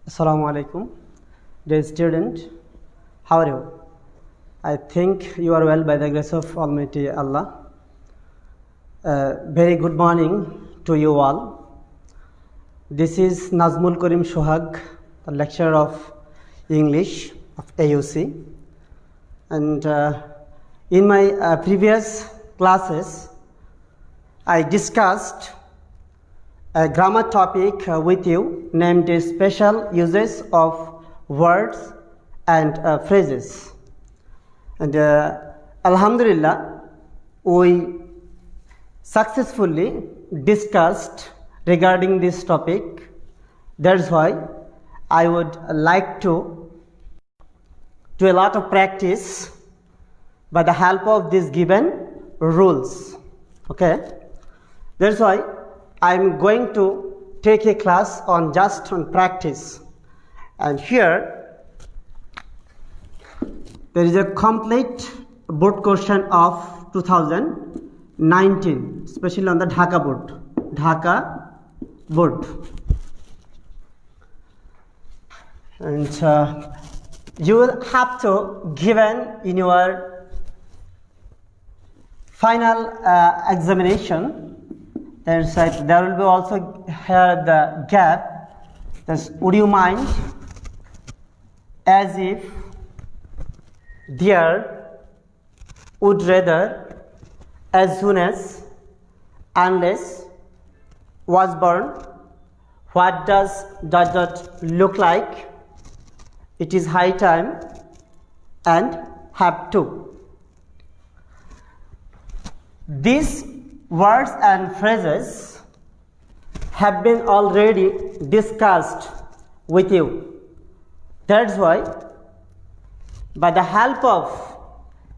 Assalamu alaikum, dear student. How are you? I think you are well by the grace of Almighty Allah. Very good morning to you all. This is Nazmul Karim Shohag, the lecturer of English of AUC. And in my previous classes, I discussed a grammar topic with you named special uses of words and phrases. And Alhamdulillah, we successfully discussed regarding this topic. That's why I would like to do a lot of practice by the help of these given rules. Okay, that's why I'm going to take a class on just on practice. And here there is a complete board question of 2019, especially on the Dhaka board. And you will have to given in your final examination. There will be also here the gap. That's would you mind, as if, there, would rather, as soon as, unless, was born, what does dot look like, it is high time, and have to. These words and phrases have been already discussed with you. That's why by the help of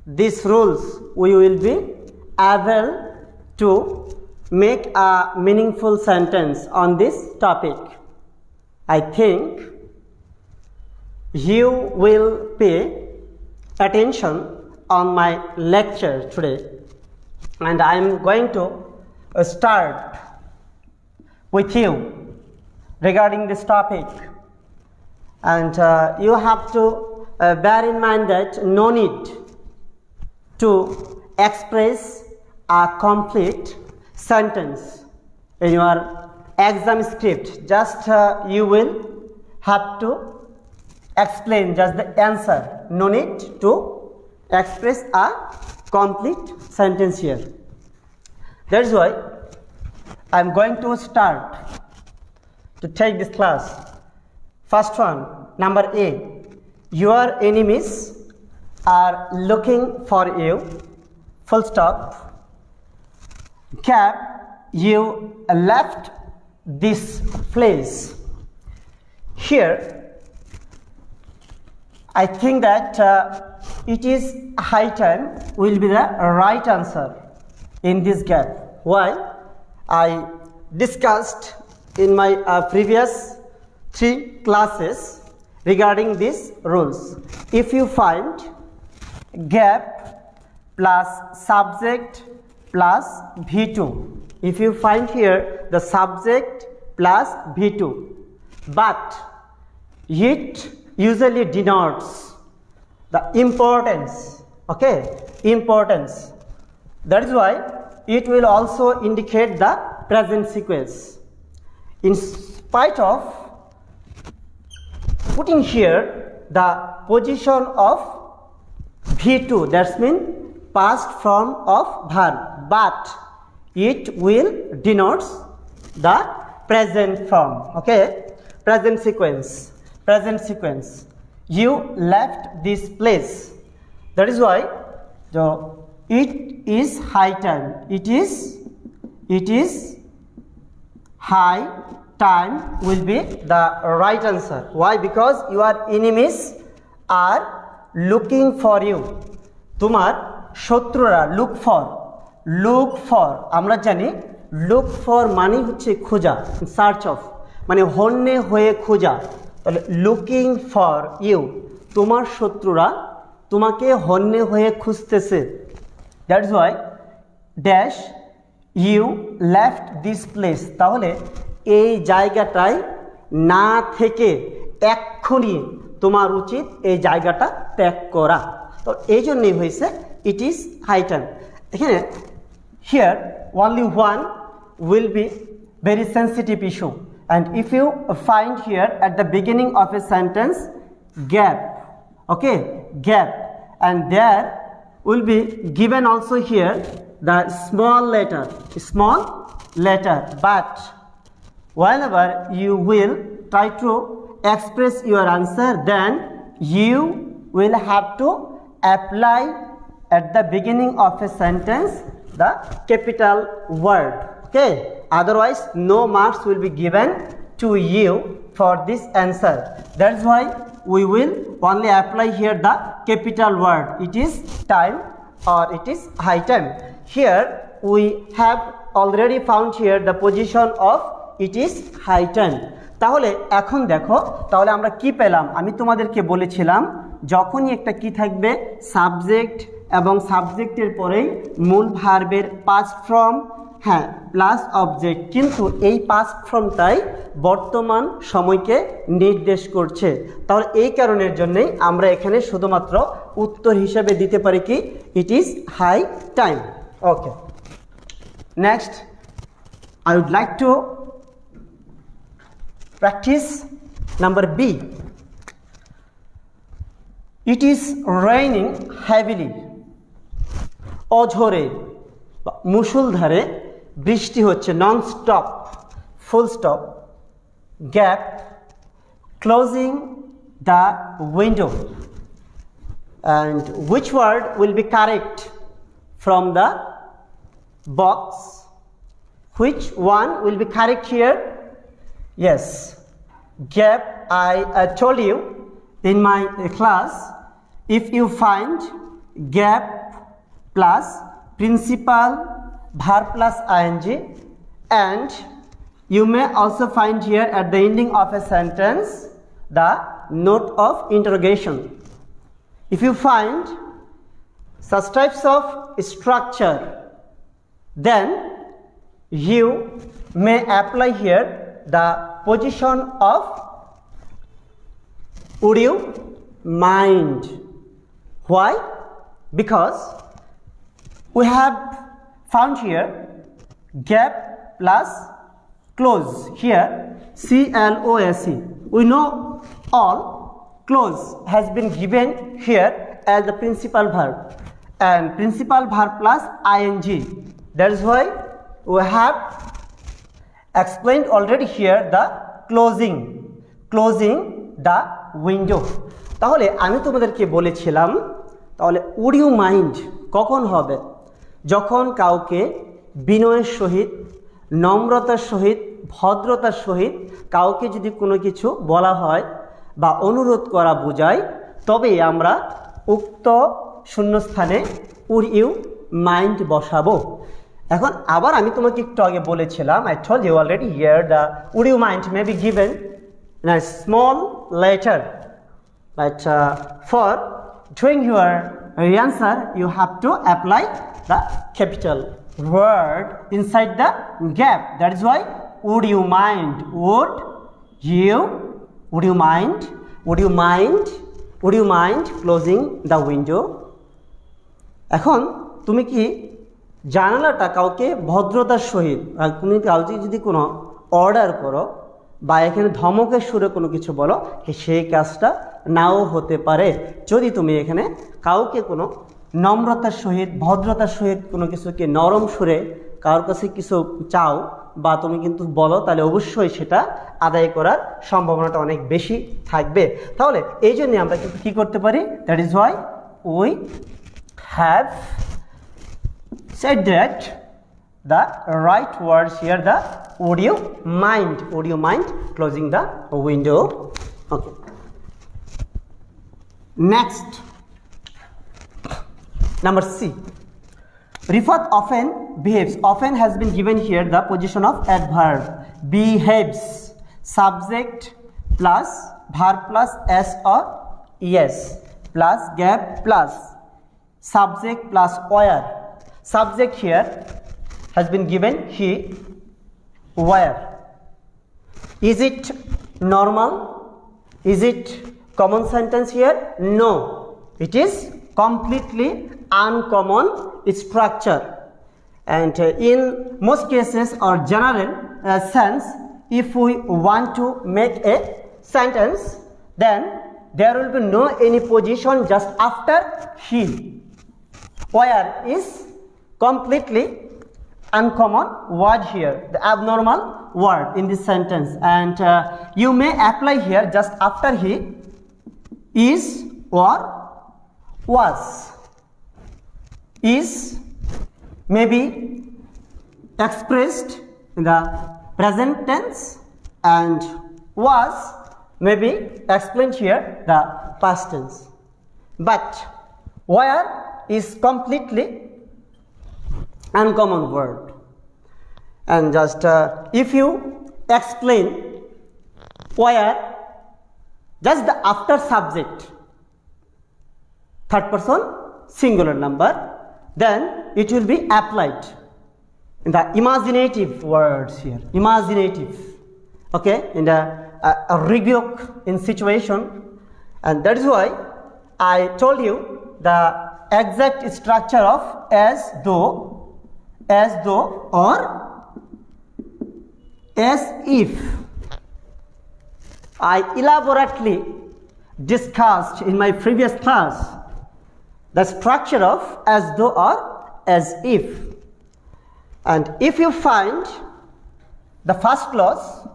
these rules we will be able to make a meaningful sentence on this topic. I think you will pay attention on my lecture today. And I am going to start with you regarding this topic. And you have to bear in mind that no need to express a complete sentence in your exam script. Just you will have to explain just the answer. No need to express a complete sentence here. That's why I'm going to start to take this class. First one, number A. Your enemies are looking for you. Full stop. Gap. You left this place. Here I think that it is high time will be the right answer in this gap. Why? I discussed in my previous 3 classes regarding these rules. If you find gap plus subject plus V2, if you find here the subject plus V2, but it usually denotes the importance, okay, importance. That is why it will also indicate the present sequence. In spite of putting here the position of V2, that means past form of verb, but it will denotes the present form, okay, present sequence. Present sequence. You left this place. That is why it is high time. It is high time will be the right answer. Why? Because your enemies are looking for you. তোমার শত্রুরা look for আমরা জানি look for মানে হচ্ছে খোঁজা, search of মানে হন্যে হয়ে খোঁজা। তাহলে লুকিং ফর ইউ, তোমার শত্রুরা তোমাকে হন্যে হয়ে খুঁজতেছে। That's why dash you left this place. তাহলে এই জায়গাটায় না থেকে এক্ষুনি তোমার উচিত এই জায়গাটা ত্যাগ করা। তো এই জন্যই হয়েছে ইট ইজ হাই টাইম। এখানে here only one will be very sensitive issue, and if you find here at the beginning of a sentence gap, okay, gap, and there will be given also here the small letter, but whenever you will try to express your answer, then you will have to apply at the beginning of a sentence the capital word, okay, otherwise no marks will be given to you for this answer. That's why we will only apply here the capital word. It is time or it is high time. Here we have already found here the position of it is high time. তাহলে এখন দেখো, তাহলে আমরা কি পেলাম? আমি তোমাদেরকে বলেছিলাম যখনই একটা কি থাকবে সাবজেক্ট এবং সাবজেক্টের পরেই মূল ভার্বের পাস্ট ফর্ম, হ্যাঁ, প্লাস অবজেক্ট, কিন্তু এই পাস্ট ফর্মটাই বর্তমান সময়কে নির্দেশ করছে। তাহলে এই কারণের জন্যই আমরা এখানে শুধুমাত্র উত্তর হিসেবে দিতে পারি কি it is high time. Okay, next I would like to practice number B. It is raining heavily. অঝরে বা মুষলধারে বৃষ্টি হচ্ছে, non stop, full stop, gap, closing the window. And which word will be correct from the box? Which one will be correct here? Yes, gap. I told you in my class, if you find gap plus principal verb plus ing, and you may also find here at the ending of a sentence the note of interrogation. If you find such types of structure, then you may apply here the position of would you mind. Why? Because we have found here gap plus close, here close. We know all close has been given here as the principal verb, and principal verb plus ing. That is why we have explained already here the closing the window. তাহলে আমি তোমাদেরকে বলেছিলাম, তাহলে would you mind কখন হবে? যখন কাউকে বিনয়ের সহিত, নম্রতার সহিত, ভদ্রতার সহিত কাউকে যদি কোনো কিছু বলা হয় বা অনুরোধ করা বোঝায়, তবে আমরা উক্ত শূন্যস্থানে would you mind বসাবো। এখন আবার আমি তোমাকে একটু আগে বলেছিলাম, I told you already here the would you mind may be given in a small letter, but for doing your answer you have to apply the capital word inside the gap. That is why would you mind, would you mind closing the window. এখন তুমি কি জানালাটা কাউকে ভদ্রতার সহিত, তুমি কাউকে যদি কোনো অর্ডার করো বা এখানে ধমকের সুরে কোনো কিছু বলো, সেই কাজটা নাও হতে পারে। যদি তুমি এখানে কাউকে কোনো নম্রতার সহিত, ভদ্রতার সহিত কোনো কিছুকে নরম সুরে কারোর কাছে কিছু চাও বা তুমি কিন্তু বলো, তাহলে অবশ্যই সেটা আদায় করার সম্ভাবনাটা অনেক বেশি থাকবে। তাহলে এই জন্য আমরা কিন্তু কী করতে পারি, that is why we have said that the right words here, the would you mind closing the window. Okay, next number C, Rifat often behaves. Often has been given here the position of adverb. Behaves, subject plus verb plus s or es plus gap plus subject plus where. Subject here has been given he, where. Is it normal? Is it common sentence here? No, it is completely uncommon structure. And in most cases or general sense, if we want to make a sentence, then there will be no any position just after he. Where is completely uncommon word here, the abnormal word in this sentence, and you may apply here just after he, is or was. Is may be expressed in the present tense and was may be explained here the past tense, but where is completely uncommon word. And just if you explain where just the after subject third person singular number, then it will be applied in the imaginative words here, imaginative, okay, in the a rebuke in situation. And that is why I told you the exact structure of as though, or as if. I elaborately discussed in my previous class the structure of as though or as if. And if you find the first clause,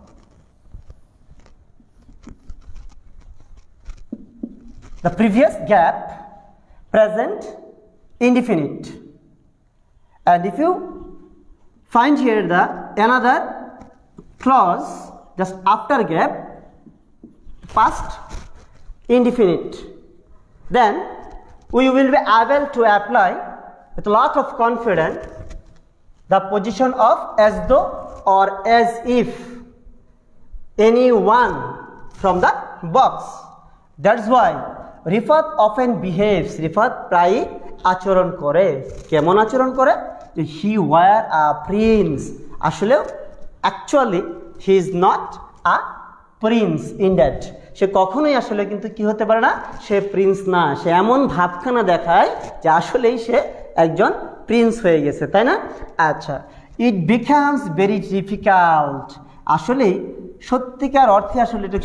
the previous gap, present indefinite, and if you find here the another clause just after gap, past indefinite, then we will be able to apply with a lot of confidence the position of as though or as if, any one from the box. That's why Rifat often behaves, Rifat প্রায়ই আচরণ করে, কেমন আচরণ করে, he were a prince, আসলে actually he is not a prince in that, সে কখনোই আসলে কিন্তু কি হতে পারে না, সে প্রিন্স না, সে এমন ভাবখানা দেখায় যে আসলেই সে একজন প্রিন্স হয়ে গেছে, তাই না? আচ্ছা, ইট বিকামস ভেরি ডিফিকাল্ট, আসলেই সত্যিকার অর্থে আসলে এটা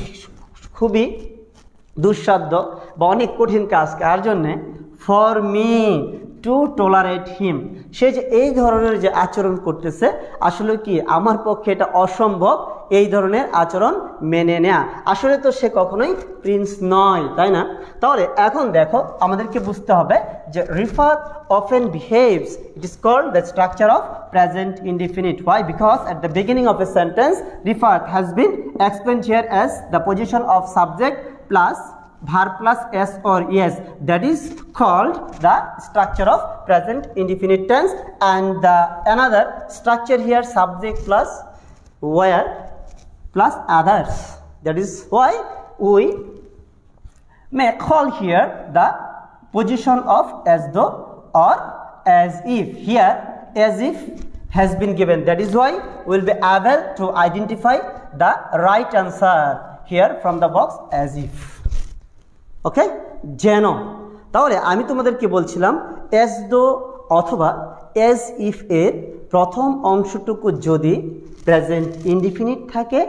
খুবই দুঃসাধ্য বা অনেক কঠিন কাজ কার জন্যে, ফর মি টু টলারেট হিম, সে যে এই ধরনের যে আচরণ করতেছে আসলে কি আমার পক্ষে এটা অসম্ভব এই ধরনের আচরণ মেনে নেওয়া, আসলে তো সে কখনোই প্রিন্স নয়, তাই না? তাহলে এখন দেখো আমাদেরকে বুঝতে হবে যে Rifat often behaves, it is called the structure of present indefinite. Why? Because at the beginning of a sentence Rifat has been explained here as the position of subject plus verb plus s or es, that is called the structure of present indefinite tense. And the another structure here, subject plus where plus others, that is why we may call here the position of as though or as if. Here as if has been given, that is why we will be able to identify the right answer here from the box as if. ওকে, যেন, তাহলে আমি তোমাদেরকে বলছিলাম as though অথবা as if এর প্রথম অংশটুকু যদি প্রেজেন্ট ইনডিফিনিট থাকে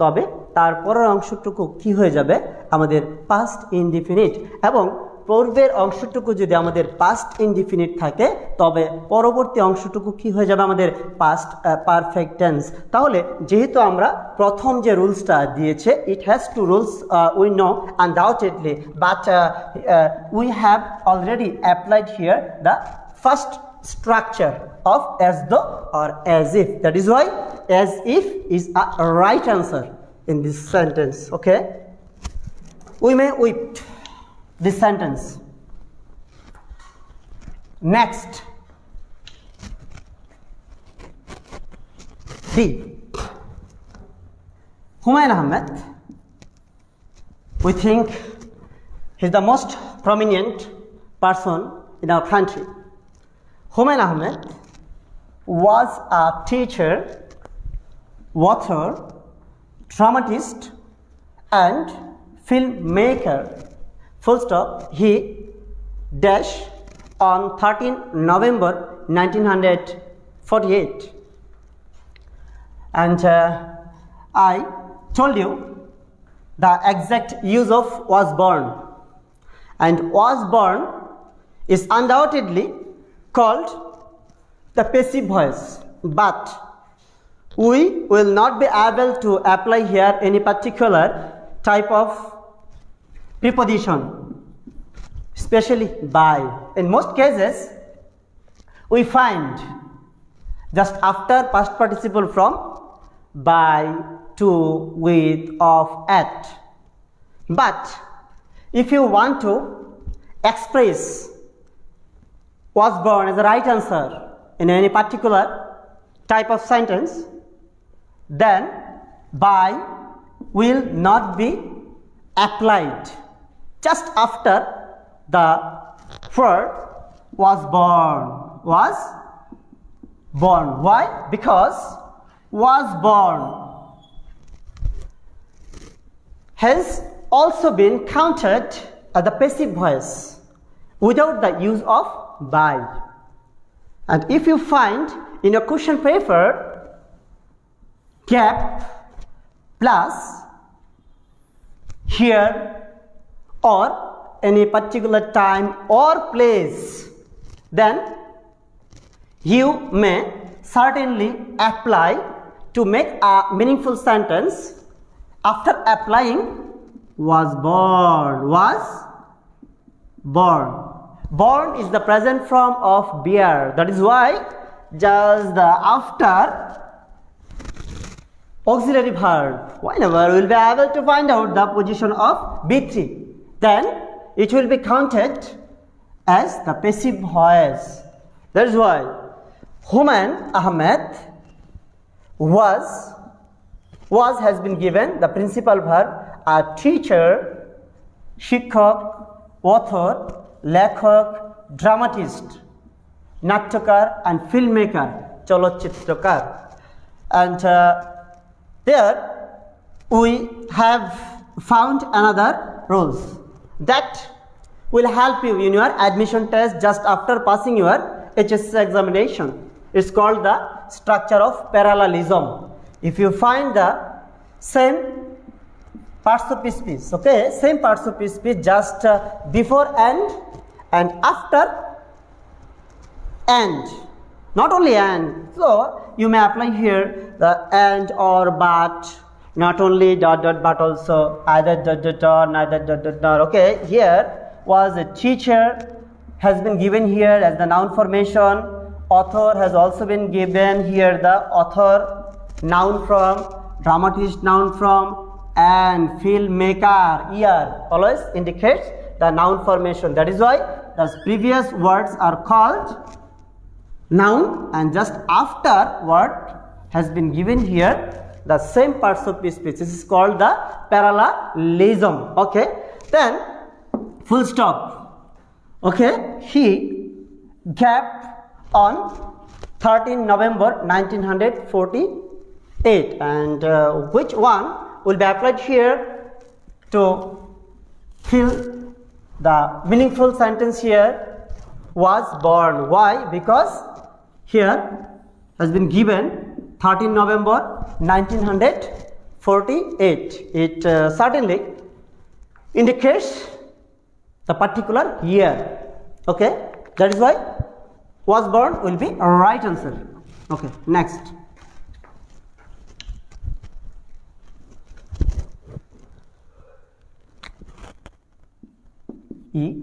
তবে তারপরের অংশটুকু কি হয়ে যাবে আমাদের পাস্ট ইনডিফিনিট, এবং পূর্বের অংশটুকু যদি আমাদের পাস্ট ইনডিফিনিট থাকে তবে পরবর্তী অংশটুকু কি হয়ে যাবে আমাদের পাস্ট পারফেক্ট টেন্স। তাহলে যেহেতু আমরা প্রথম যে রুলসটা দিয়েছে, it has to rules we know undoubtedly, but we have already applied here the first structure of as though or as if, that is why as if is a right answer in this sentence. Okay, we may whip this sentence. Next, D. Humayun Ahmed, we think he's the most prominent person in our country. Humayun Ahmed was a teacher, author, dramatist and filmmaker, full stop, he dash on 13 November 1948. And I told you the exact use of was born, and was born is undoubtedly called the passive voice, but we will not be able to apply here any particular type of preposition, especially by. In most cases, we find just after past participle from by, to, with, of, at. But if you want to express was born as the right answer in any particular type of sentence, then by will not be applied just after the word was born. Was born. Why? Because was born has also been counted as the passive voice without the use of by. And if you find in a question paper gap plus here or any particular time or place, then you may certainly apply to make a meaningful sentence after applying was born. Was born. Born is the present form of bear. That is why just the after auxiliary verb, whenever we will be able to find out the position of B3, then it will be counted as the passive voice. That is why Humayun Ahmed was has been given the principal verb, a teacher, shikhak, author, lekhak, dramatist, natyakar and filmmaker, cholotchitrakar. And there we have found another rules that will help you in your admission test just after passing your HSC examination. It's called the structure of parallelism. If you find the same parts of speech, okay, same parts of speech just before and after and, not only and, so you may apply here the and or but, not only dot dot but also either dot dot or neither dot dot nor. Okay, here was a teacher has been given here as the noun formation. Author has also been given here the author noun from, dramatist noun from, and filmmaker ear always indicates the noun formation. That is why the previous words are called noun, and just after word has been given here the same parts of speech. This is called the parallelism. Okay, then full stop. Okay, he gave on 13 November 1948, and which one will be applied here to fill the meaningful sentence here, was born. Why? Because here has been given 13 November 1948. It certainly indicates the particular year. Okay, that is why was born will be a right answer. Okay, next. E.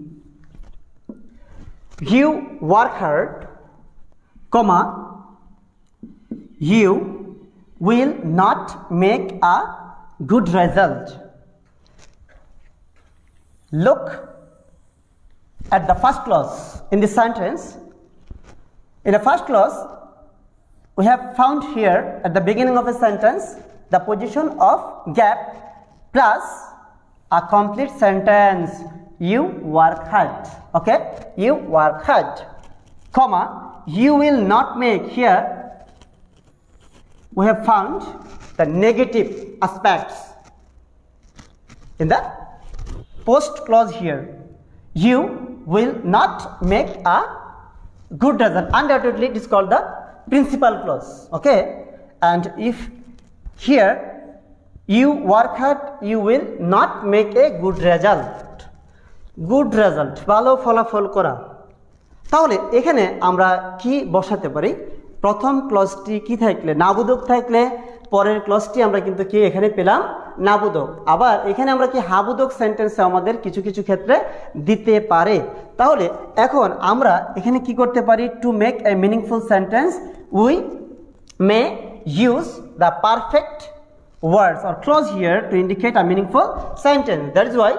You work hard, comma, you will not make a good result. Look at the first clause in this sentence. In the first clause, we have found here at the beginning of a sentence the position of gap plus a complete sentence. You work hard. Okay, you work hard, comma, you will not make. Here we have found the negative aspects in the post clause here, you will not make a good result. Undoubtedly it is called the principal clause. Okay, and if here you work hard, you will not make a good result. Good result, ভালো ফলাফল করা। তাহলে এখানে আমরা কি বসাতে পারি? প্রথম ক্লজটি কি থাকলে নাবোধক থাকলে পরের ক্লজটি আমরা কিন্তু কি এখানে পেলাম নাবোধক। আবার এখানে আমরা কি হাবোধক সেন্টেন্সে আমাদের কিছু কিছু ক্ষেত্রে দিতে পারে। তাহলে এখন আমরা এখানে কি করতে পারি? To make a meaningful sentence we may use the perfect words or clause here to indicate a meaningful sentence. That is why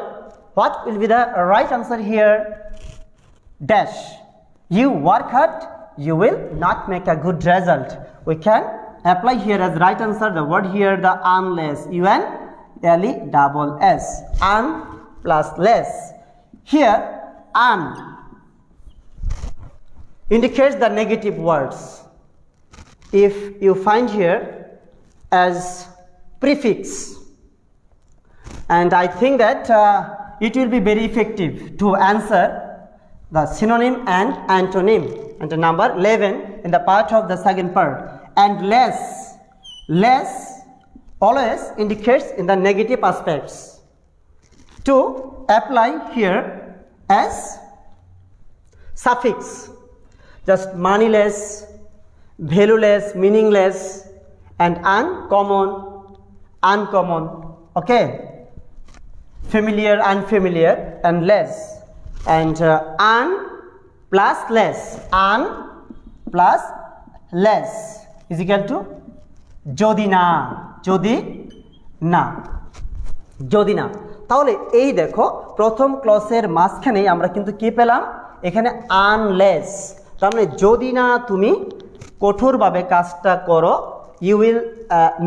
what will be the right answer here? Dash. You work hard, you will not make a good result. We can apply here as right answer the word here, the unless, unless, un plus less. Here un indicates the negative words. If you find here as prefix, and I think that it will be very effective to answer the synonym and antonym, and the number 11 in the part of the second part. And less always indicates in the negative aspects. To apply here as suffix, just moneyless, valueless, meaningless, and uncommon, okay, familiar, unfamiliar, and less, and un plus less is equal to যদি না। তাহলে এই দেখো প্রথম ক্লজের মাঝখানেই আমরা কিন্তু কি পেলাম? এখানে আনলেস, তার মানে যদি না তুমি কঠোরভাবে কাজটা করো, you will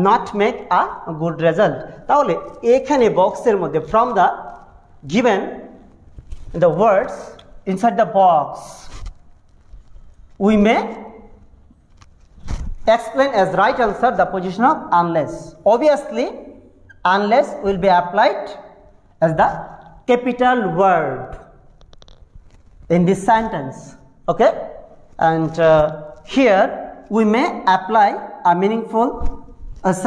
not make a good result. তাহলে এখানে বক্সের মধ্যে from the given the words inside the box we may explain as right answer the position of unless. Obviously unless will be applied as the capital word in this sentence. Okay, and here we may apply a meaningful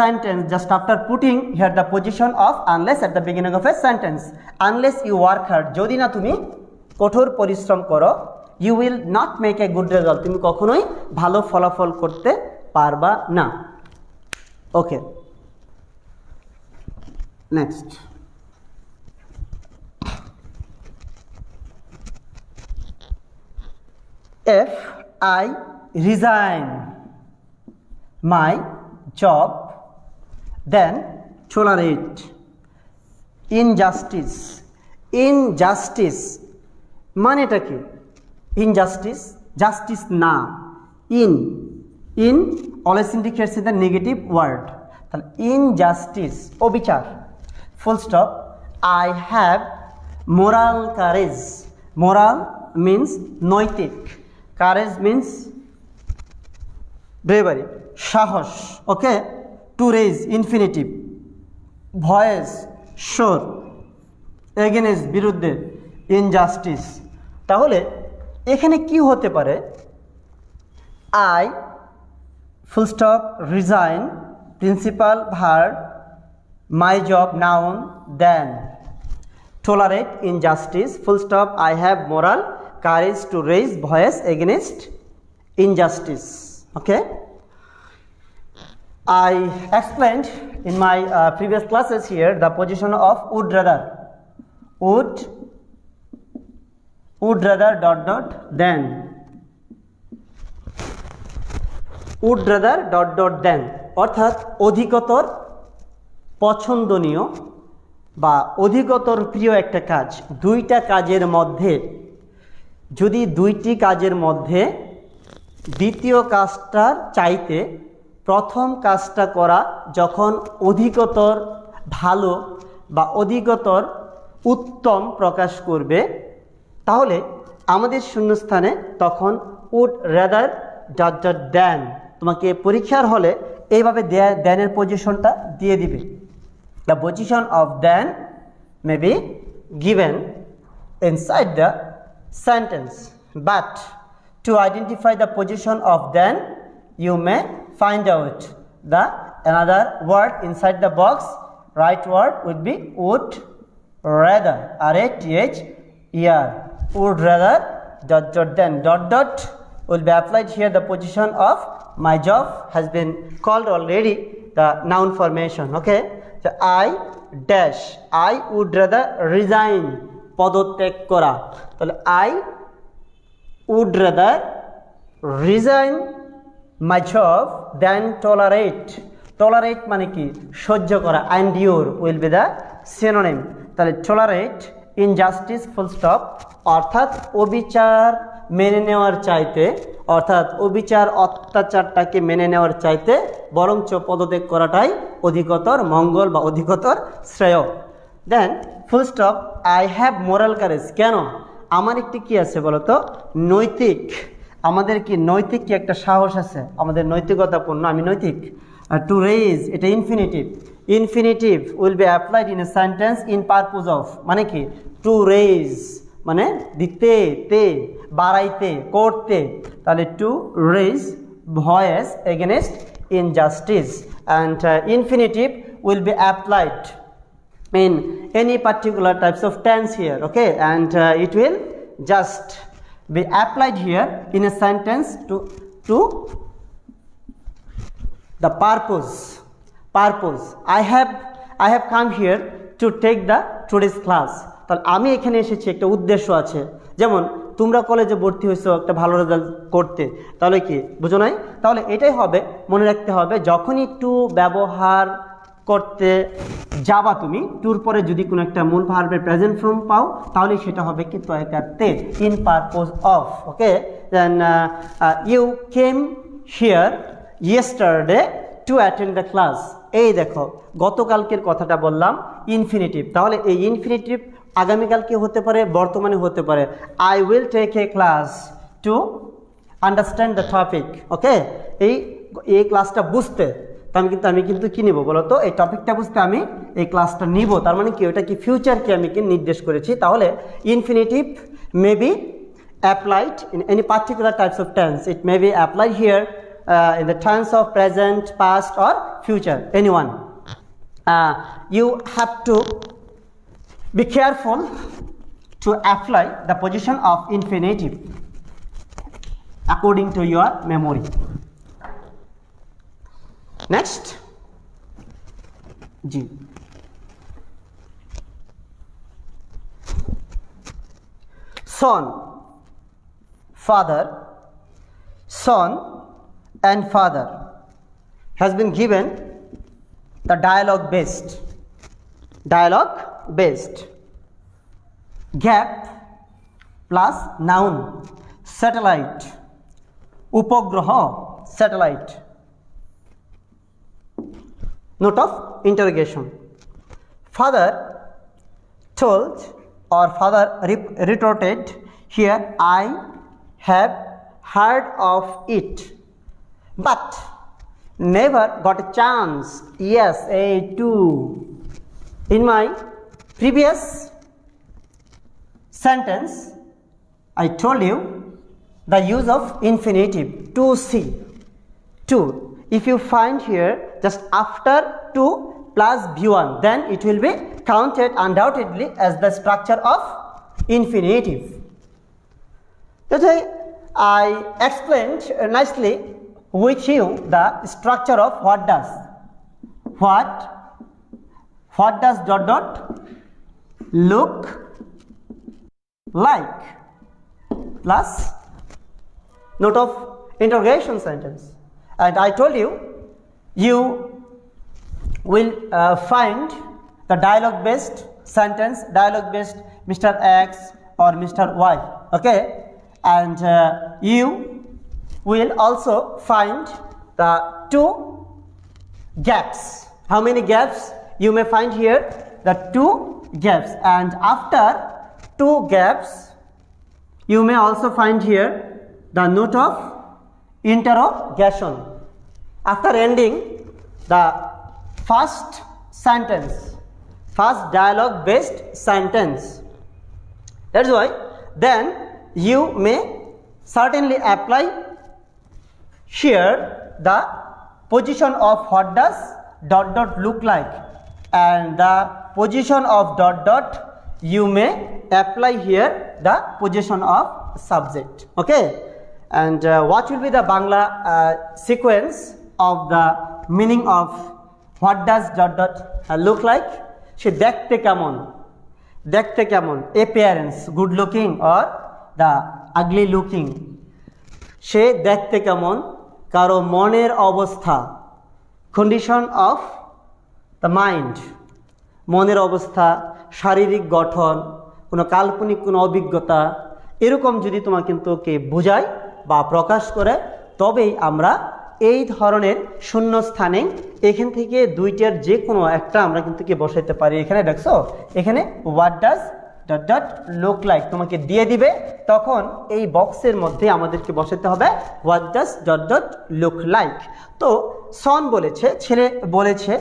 sentence just after putting here the position of unless at the beginning of a sentence. Unless you work hard, যদি না তুমি কঠোর পরিশ্রম করো, you will not make a good result, তুমি কখনোই ভালো ফলাফল করতে পারবা না। ওকে, next. If I resign my job, then tolerate injustice. মানেটা কি? injustice, justice না, in always indicates the negative word. তাহলে injustice অবিচার, full stop. I have moral courage. Moral means নৈতিক, courage means bravery, সাহস, okay, to raise infinitive, voice sure, against বিরুদ্ধে, injustice. তাহলে এখানে কি হতে পারে? I full stop resign principal verb, my job noun, then tolerate injustice full stop. I have moral courage to raise voice against injustice. Okay, I explained in my previous classes here the position of would rather then would rather then অর্থাৎ অধিকতর পছন্দনীয় বা অধিকতর প্রিয় একটা কাজ। দুইটা কাজের মধ্যে যদি দুইটি কাজের মধ্যে দ্বিতীয় কাজটার চাইতে প্রথম কাজটা করা যখন অধিকতর ভালো বা অধিকতর উত্তম প্রকাশ করবে, তাহলে আমাদের শূন্যস্থানে তখন উড রাদার দেন। তোমাকে পরীক্ষার হলে এইভাবে দেনের পজিশনটা দিয়ে দিবে। The position of then may be given inside the sentence, but to identify the position of then, you may find out the another word inside the box. Right word would be would rather, R-A-T-H-E-R, would rather then will be applied here. The position of my job has been called already, the noun formation. Okay, so I would rather resign, পদত্যাগ করা, তাহলে I would rather resign my job than tolerate মানে কি সহ্য করা, endure will be the synonym. তাহলে tolerate injustice full stop, অর্থাৎ অবিচার মেনে নেওয়ার চাইতে, অর্থাৎ অবিচার অত্যাচারটাকে মেনে নেওয়ার চাইতে বরঞ্চ পদত্যাগ করাটাই অধিকতর মঙ্গল বা অধিকতর শ্রেয়। Then full stop, I have moral courage, কেন আমার একটি কি আছে বলতো, নৈতিক, আমাদের কি নৈতিক কি একটা সাহস আছে, আমাদের নৈতিকতাপূর্ণ, আমি নৈতিক। টু রেইজ এটা infinitive will be applied in a sentence in purpose of, মানে কি টু রেইজ মানে দিতে, তে বাড়াইতে, করতে, তাহলে two raise voice against injustice, and infinitive will be applied in any particular types of tense here. Okay, and it will just be applied here in a sentence to the purpose. I have come here to take the today's class. তাহলে আমি এখানে এসেছি একটা উদ্দেশ্য আছে, যেমন তোমরা কলেজে ভর্তি হয়েছো একটা ভালো রেজাল্ট করতে, তাহলে কি বুঝো নাই, তাহলে এটাই হবে, মনে রাখতে হবে যখনই টু ব্যবহার করতে যাবা তুমি, টুর পরে যদি কোনো একটা মূল ভার্বের প্রেজেন্ট ফর্ম পাও তাহলে সেটা হবে কি তয়কাতে, in purpose of. Okay, then you came here yesterday to attend the class, এই দেখো গতকালকের কথাটা বললাম ইনফিনিটিভ, তাহলে এই ইনফিনিটিভ আগামীকালকে হতে পারে, বর্তমানে হতে পারে। I will take a class to understand the topic. Okay, এই ক্লাসটা বুঝতে আমি কিন্তু কি নিব বলো তো, এই টপিকটা বুঝতে আমি এই ক্লাসটা নিব, তার মানে কি ওটা কি ফিউচারকে আমি কি নির্দেশ করেছি। তাহলে infinitive may be applied in any particular types of tense, it may be applied here in the tense of present, past or future, anyone. You have to be careful to apply the position of infinitive according to your memory. Next, G. Son, and father has been given the dialogue based gap plus noun satellite, upograha satellite, note of interrogation. Father told or father retorted, here I have heard of it but never got a chance. Yes, in my previous sentence I told you the use of infinitive to see, to, if you find here just after to plus b1, then it will be counted undoubtedly as the structure of infinitive. Today I explained nicely with you the structure of what does dot look like plus note of interrogation sentence, and I told you will find the dialogue based sentence, dialogue based Mr. X or Mr. Y. Okay, and you will also find the two gaps. How many gaps you may find here? The two gaps, and after two gaps you may also find here the note of interrogation. After ending the first sentence, first dialogue based sentence. That's why then you may certainly apply here the position of what does dot dot look like, and the position of dot dot you may apply here the position of subject. Okay, and what will be the Bangla sequence of the meaning of what does dot dot look like? সে দেখতে কেমন, দেখতে কেমন, appearance, good looking or the ugly looking. সে দেখতে কেমন, কারো মনের অবস্থা, condition of the mind, মনের অবস্থা, শারীরিক গঠন, কোনো কাল্পনিক কোনো অভিজ্ঞতা, এরকম যদি তোমাকে কিন্তু কে বোঝায় বা প্রকাশ করে, তবেই আমরা এই ধরনের শূন্যস্থানে এখান থেকে দুইটার যে কোনো একটা আমরা কিন্তু কি বসাইতে পারি। এখানে দেখছো, এখানে what does dot dot look like তোমাকে দিয়ে দিবে, তখন এই বক্সের মধ্যে আমাদেরকে বসাতে হবে what does dot dot look like. তো সন বলেছে, ছেলে বলেছে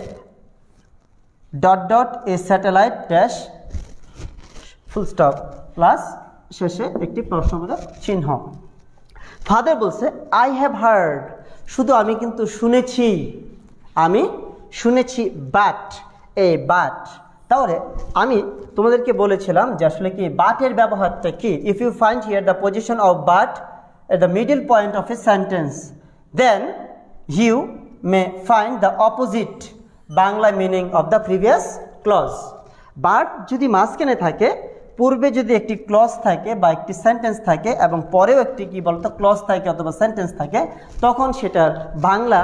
dot dot A satellite dash full stop plus শেষে একটি প্রশ্নবোধক চিহ্ন। ফাদার বলছে আই হ্যাভ হার্ড, শুধু আমি কিন্তু শুনেছি, আমি শুনেছি, বাট এ বাট। তাহলে আমি তোমাদেরকে বলেছিলাম যে আসলে কি বাটের ব্যবহারটা কি। If you find here the position of but at the middle point of a sentence, then you may find the opposite Bangla meaning of the previous clause. But যদি মাঝখানে থাকে, পূর্বে যদি একটি ক্লজ থাকে বা একটি সেন্টেন্স থাকে এবং পরেও একটি কি বলতো ক্লজ থাকে অথবা সেন্টেন্স থাকে, তখন সেটার বাংলা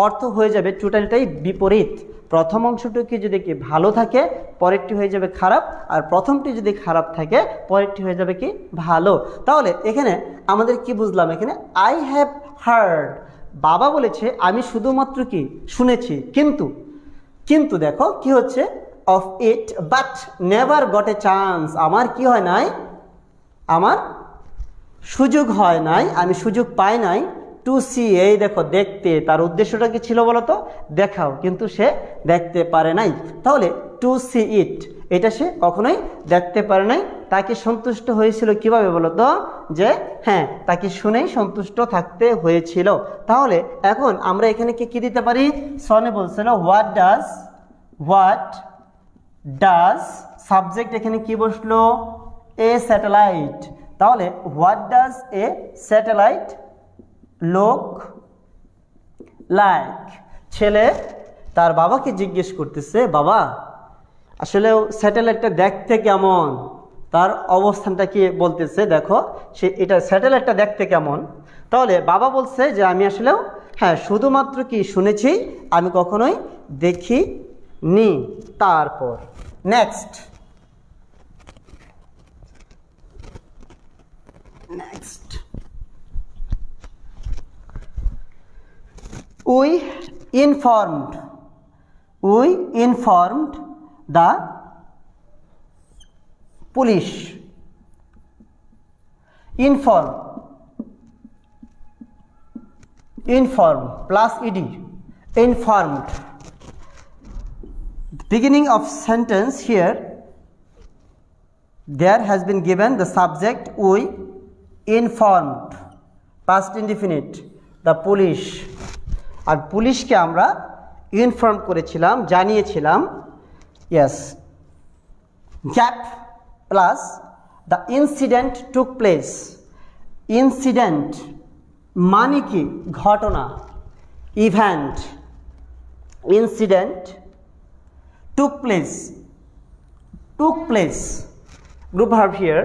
অর্থ হয়ে যাবে টোটালটাই বিপরীত। প্রথম অংশটুকু যদি কি ভালো থাকে, পরেরটি হয়ে যাবে খারাপ, আর প্রথমটি যদি খারাপ থাকে, পরেরটি হয়ে যাবে কি ভালো। তাহলে এখানে আমাদের কি বুঝলাম, এখানে আই হ্যাভ হার্ড, বাবা বলেছে আমি শুধুমাত্র কি শুনেছি, কিন্তু কিন্তু দেখো কি হচ্ছে of it but never got a chance, আমার কি হয় নাই, আমার সুযোগ হয় নাই, আমি সুযোগ পাই নাই টু সি, এই দেখো দেখতে, তার উদ্দেশ্যটা কি ছিল বলো তো, দেখাও, কিন্তু সে দেখতে পারে নাই। তাহলে টু সি ইট, এটা সে কখনোই দেখতে পারে নাই। তাকে সন্তুষ্ট হয়েছিল কিভাবে বলো তো, যে হ্যাঁ তাকে শুনেই সন্তুষ্ট থাকতে হয়েছিল। তাহলে এখন আমরা এখানে কি দিতে পারি, সনে বলছিল হোয়াট ডাজ সাবজেক্ট, এখানে কি বসলো এ স্যাটেলাইট। তাহলে what does a satellite look like, ছেলে তার বাবাকে জিজ্ঞেস করতেছে বাবা আসলে স্যাটেলাইটটা দেখতে কেমন, তার অবস্থানটা কি বলতেছে, দেখো সে এটা স্যাটেলাইটটা দেখতে কেমন। তাহলে বাবা বলছে যে আমি আসলেও হ্যাঁ শুধুমাত্র কি শুনেছি, আমি কখনোই দেখিনি। তারপর next we informed the police. Inform plus ed, informed. Beginning of sentence here there has been given the subject we informed, past indefinite, the police, আর পুলিশকে আমরা ইনফর্ম করেছিলাম, জানিয়েছিলাম। Yes, gap plus the incident took place. Incident মানে কি ঘটনা, event, incident, took place group verb here,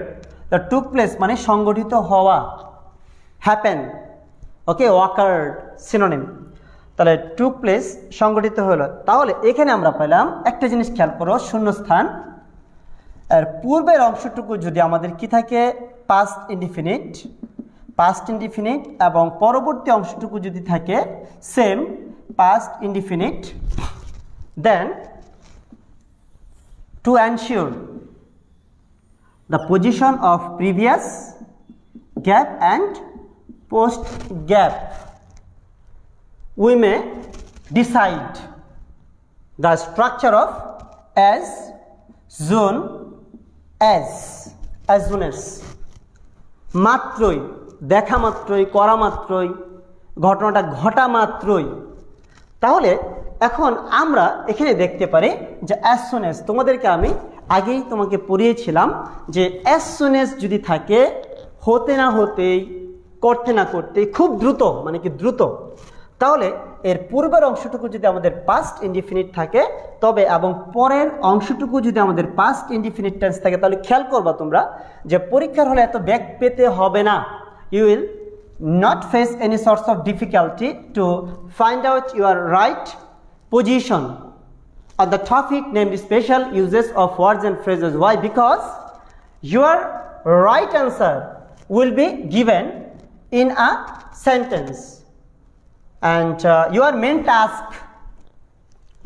the took place মানে সংগঠিত হওয়া, হ্যাপেন, ওকে, ওয়াকার্ড সিনোনিম। তাহলে টুক প্লেস সংগঠিত হলো। তাহলে এখানে আমরা পেলাম একটা জিনিস খেয়াল করো, শূন্যস্থান, আর পূর্বের অংশটুকু যদি আমাদের কি থাকে পাস্ট ইনডিফিনিট, এবং পরবর্তী অংশটুকু যদি থাকে same past indefinite, then to ensure the position of previous gap and post gap, we may decide the structure of as soon as soon as মাত্রই, দেখা মাত্রই, করা মাত্রই, ঘটনাটা ঘটা মাত্রই। তাহলে এখন আমরা এখানে দেখতে পারি যে as soon as, তোমাদেরকে আমি আগেই তোমাকে পড়িয়েছিলাম যে as soon as যদি থাকে হতে না হতেই, করতে না করতেই, খুব দ্রুত মানে কি দ্রুত, তাহলে এর পূর্বের অংশটুকু যদি আমাদের পাস্ট ইনডিফিনিট থাকে তবে এবং পরের অংশটুকু যদি আমাদের পাস্ট ইনডিফিনিট টেন্স থাকে তাহলে খেয়াল করবা তোমরা যে পরীক্ষার হলে এত ব্যাক পেতে হবে না। You will not face any sorts of difficulty to find out your right position on the topic named special uses of words and phrases. Why? Because your right answer will be given in a sentence, and your main task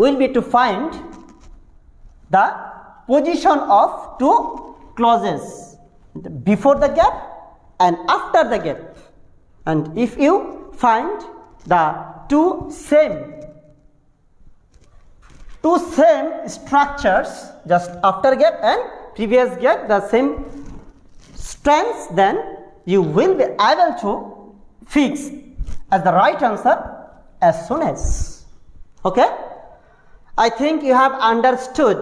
will be to find the position of two clauses before the gap and after the gap. And if you find the two same structures just after gap and previous gap, the same strengths, then you will be able to fix as the right answer as soon as. Okay, I think you have understood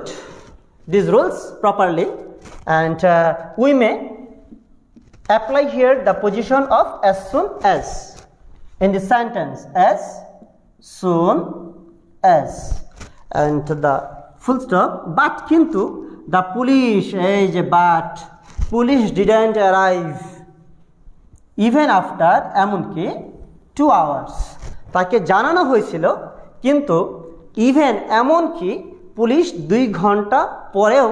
these rules properly, and we may apply here the position of as soon as in the sentence, as soon as, and the full stop. But kintu the police, but police didn't arrive even after এমনকি 2 hours, তাকে জানানো হয়েছিল কিন্তু even এমনকি police 2 ঘন্টা পরেও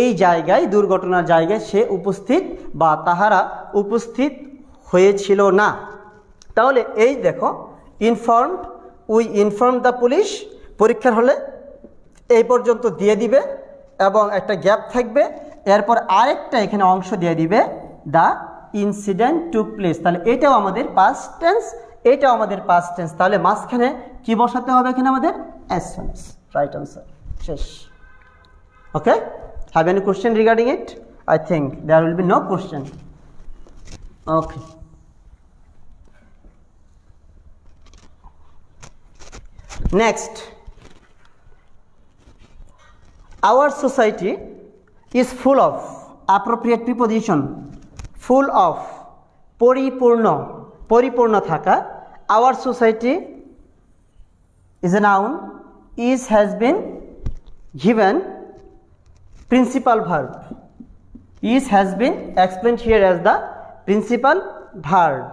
এই জায়গায়, দুর্ঘটনার জায়গায় সে উপস্থিত বা তাহারা উপস্থিত হয়েছিল না। তাহলে এই দেখো informed, we inform the police, পরীক্ষার হলে এই পর্যন্ত দিয়ে দিবে এবং একটা গ্যাপ থাকবে, এরপর আরেকটা এখানে অংশ দিয়ে দিবে দ্য ইনসিডেন্ট টুক প্লেস। তাহলে এটাও আমাদের পাস্ট টেন্স, এটাও আমাদের পাস্ট টেন্স। তাহলে মাঝখানে কি বসাতে হবে এখানে আমাদের as soon as, right answer, শেষ। ওকে, have any question regarding it? I think there will be no question. Okay, next, our society is full of appropriate preposition, full of পরিপূর্ণ, পরিপূর্ণ থাকা। Our society is a noun, is has been given principal verb, is has been explained here as the principal verb.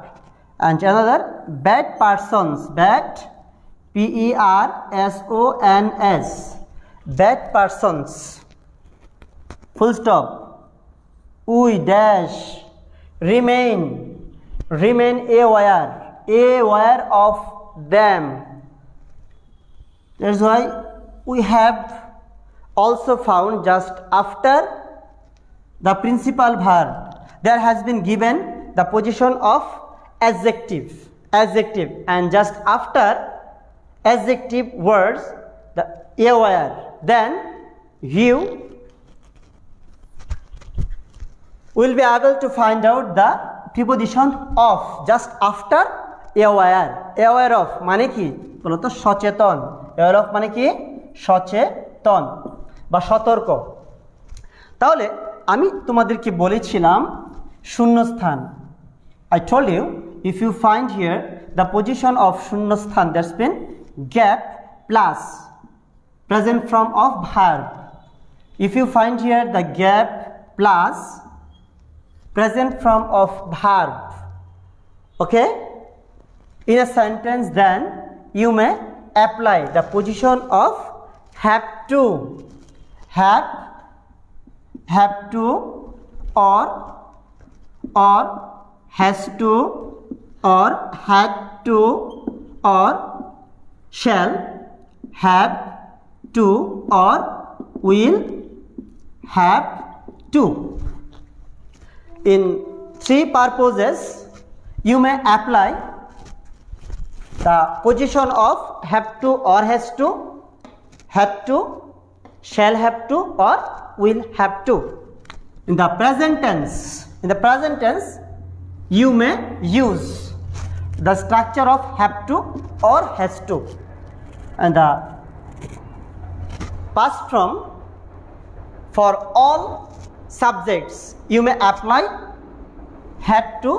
And another, bad persons, bad persons, bad persons, full stop, we dash remain aware of them. That's why we have also found just after the principal verb there has been given the position of adjective, and just after adjective words the aware, then you will be able to find out the preposition of just after aware of মানে কি বলতো সচেতন, aware of মানে কি সচেতন বা সতর্ক। তাহলে আমি তোমাদেরকে বলেছিলাম শূন্যস্থান, I told you if you find here the position of শূন্যস্থান, that's been gap plus present form of verb. If you find here the gap plus present form of verb, okay, in a sentence, then you may apply the position of have to, or has to, or had to, or shall have to, or will have to. In 3 purposes you may apply the position of have to or has to, shall have to, or will have to. In the present tense, you may use the structure of have to or has to, and the past form for all subjects you may apply had to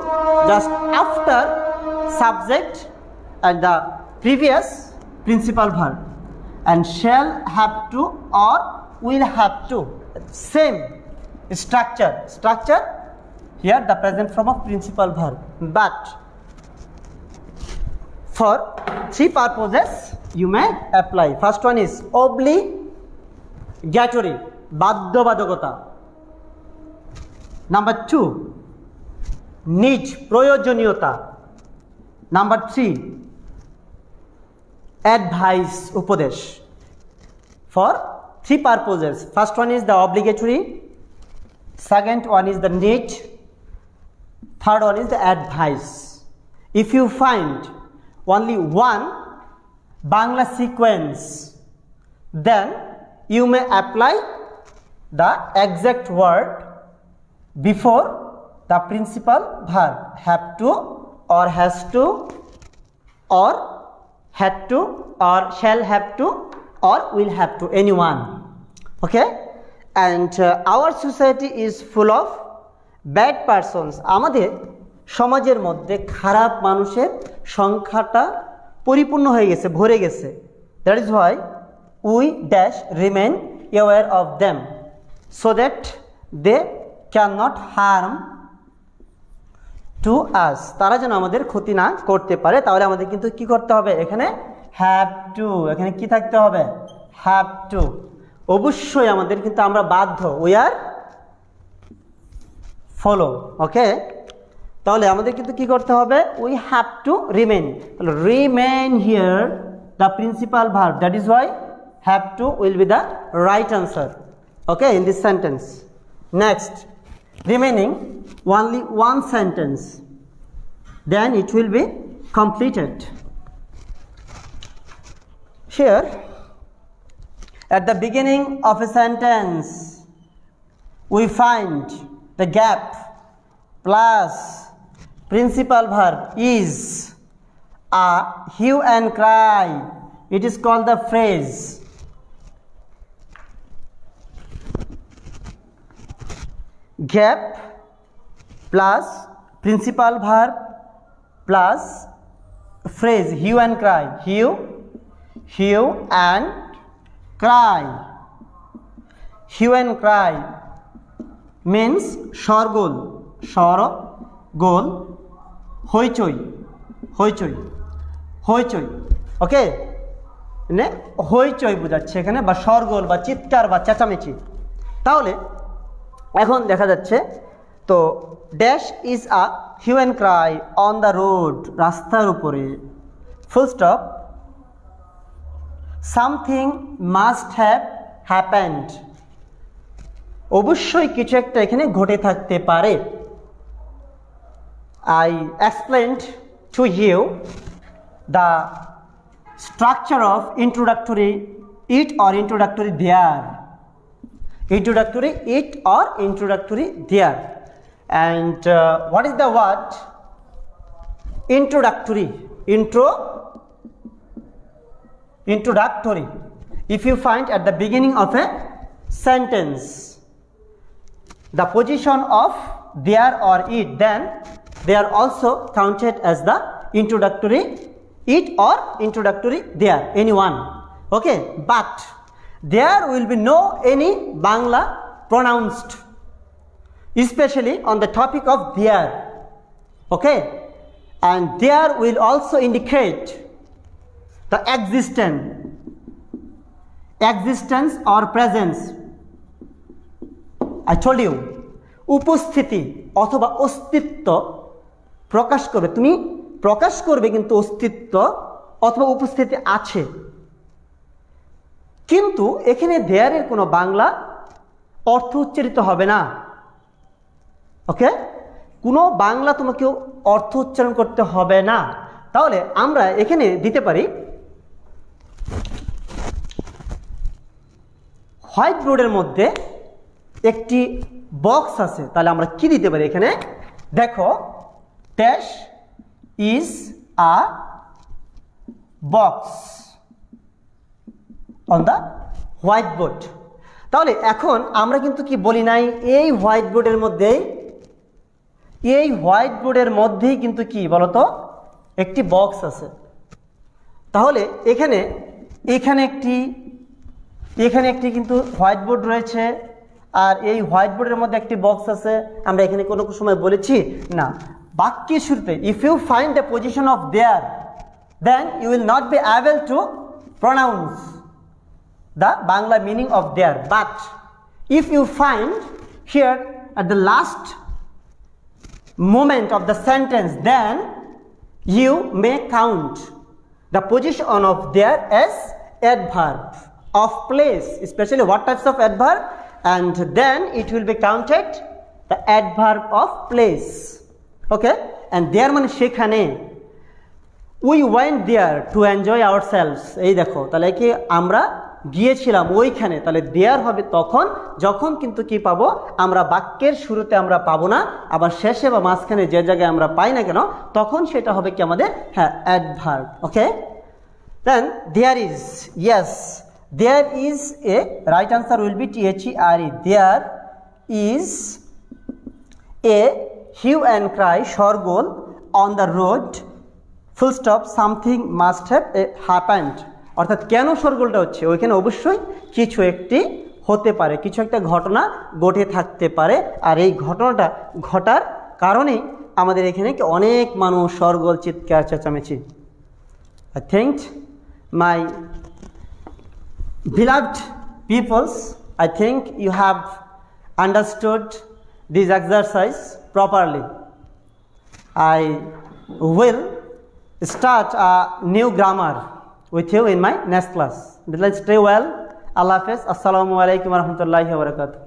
just after subject and the previous principal verb, and shall have to or will have to, same structure here, the present form of principal verb. But for three purposes you may apply. First one is obligatory, বাধ্যবাধকতা. Number 2, need, প্রয়োজনীয়তা. Number 3, advice, উপদেশ. For three purposes. First one is the obligatory, second one is the need, third one is the advice. If you find only one Bangla sequence, then you may apply the exact word before the principal verb, have to or has to or had to or shall have to or will have to, anyone. Okay, and our society is full of bad persons. আমাদের সমাজের মধ্যে খারাপ মানুষের সংখ্যাটা পরিপূর্ণ হয়ে গেছে, ভরে গেছে. That is why we dash remain aware of them so that they cannot harm to us. তারা যেন আমাদের ক্ষতি না করতে পারে. তাহলে আমাদের কিন্তু কি করতে হবে, এখানে have to, এখানে কি থাকতে হবে, have to. অবশ্যই আমাদের কিন্তু আমরা বাধ্য, we are follow. ওকে, তাহলে আমাদের কিন্তু কি করতে হবে, we have to remain. তাহলে remain here the principal verb, that is why have to will be the right answer. Okay, in this sentence. Next, remaining only one sentence, then it will be completed. Here at the beginning of a sentence we find the gap plus principal verb is a hue and cry. It is called the phrase. Gap plus principal verb plus phrase hue and cry. Hue and cry. Hue and cry means শরগোল, শরগোল, হইচই, হইচই, হইচই. ওকে, মানে হইচই বোঝাচ্ছে এখানে, বা শরগোল বা চিৎকার বা চেঁচামেচি. তাহলে এখন দেখা যাচ্ছে তো dash is a hue and cry on the road, রাস্তার উপরে, full stop, something must have happened, অবশ্যই কিছু একটা এখানে ঘটে থাকতে পারে. I explained to you the structure of introductory it or introductory there. Introductory it or introductory there. And what is the word introductory? Introductory. If you find at the beginning of a sentence the position of there or it, then they are also counted as the introductory it or introductory there, anyone. Okay, but there will be no any Bangla pronounced, especially on the topic of there. Okay, and there will also indicate the existence or presence. I told you, উপস্থিতি অথবা অস্তিত্ব প্রকাশ করবে, তুমি প্রকাশ করবে কিন্তু অস্তিত্ব অথবা উপস্থিতি আছে, কিন্তু এখানে দেয়ারের কোনো বাংলা অর্থ উচ্চারিত হবে না। ওকে, কোনো বাংলা তোমাকে অর্থ উচ্চারণ করতে হবে না। তাহলে আমরা এখানে দিতে পারি হোয়াইট বোর্ডের মধ্যে একটি বক্স আছে, তাহলে আমরা কি দিতে পারি এখানে? দেখো, dash is a box on the white board. তাহলে এখন আমরা কিন্তু কি বলি নাই, এই হোয়াইট বোর্ডের মধ্যেই কিন্তু কি বলতো একটি বক্স আছে। তাহলে এখানে একটি কিন্তু হোয়াইট বোর্ড রয়েছে, আর এই হোয়াইট বোর্ডের মধ্যে একটি বক্স আছে। আমরা এখানে কোনো সময় বলেছি না। বাক্যের শুরুতে if you find the position of there, then you will not be able to pronounce the Bangla meaning of there. But if you find here at the last moment of the sentence, then you may count the position of there as adverb of place, especially what types of adverb, and then it will be counted the adverb of place. Okay, and there মানে সেখানে, we went there to enjoy ourselves. এই দেখো, তাহলে কি আমরা গিয়েছিলাম ওইখানে, তাহলে দেয়ার হবে তখন যখন কিন্তু কি পাবো আমরা বাক্যের শুরুতে আমরা পাবো না, আবার শেষে বা মাঝখানে যে জায়গায় আমরা পাই না কেন তখন সেটা হবে কি আমাদের adverb. Okay, then there is, yes there is a right answer will be THERE। There is a hue and cry শোরগোল on the road full stop something must have happened. অর্থাৎ কেন শোরগোলটা হচ্ছে, ওইখানে অবশ্যই কিছু একটি হতে পারে, কিছু একটা ঘটনা ঘটে থাকতে পারে, আর এই ঘটনাটা ঘটার কারণেই আমাদের এখানে অনেক মানুষ শোরগোল চিৎকার চেঁচামেচি। I think my beloved peoples, I think you have understood this exercise properly. I will start a new grammar with you in my next class. Let's stay well. Allah Hafiz. Assalamu alaikum wa rahmatullahi wa barakatuh.